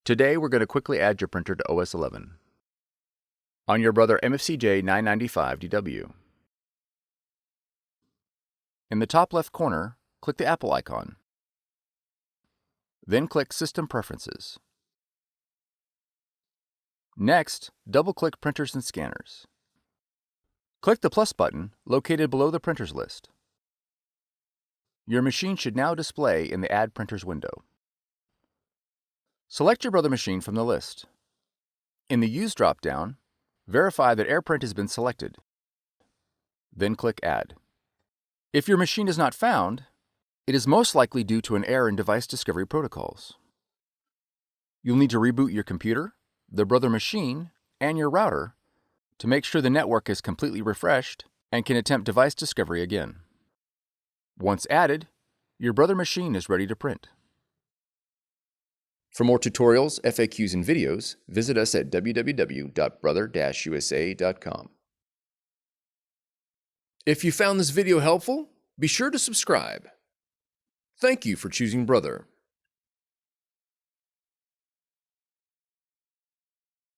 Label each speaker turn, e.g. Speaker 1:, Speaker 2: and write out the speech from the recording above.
Speaker 1: Today we're going to quickly add your printer to OS 11. On your Brother MFCJ995DW. In the top left corner, click the Apple icon. Then click System Preferences. Next, double-click Printers and Scanners. Click the plus button located below the printers list. Your machine should now display in the Add Printers window. Select your Brother machine from the list. In the Use dropdown, verify that AirPrint has been selected. Then click Add. If your machine is not found, it is most likely due to an error in device discovery protocols. You'll need to reboot your computer, the Brother machine, and your router to make sure the network is completely refreshed and can attempt device discovery again. Once added, your Brother machine is ready to print. For more tutorials, FAQs, and videos, visit us at www.brother-usa.com.
Speaker 2: If you found this video helpful, be sure to subscribe. Thank you for choosing Brother.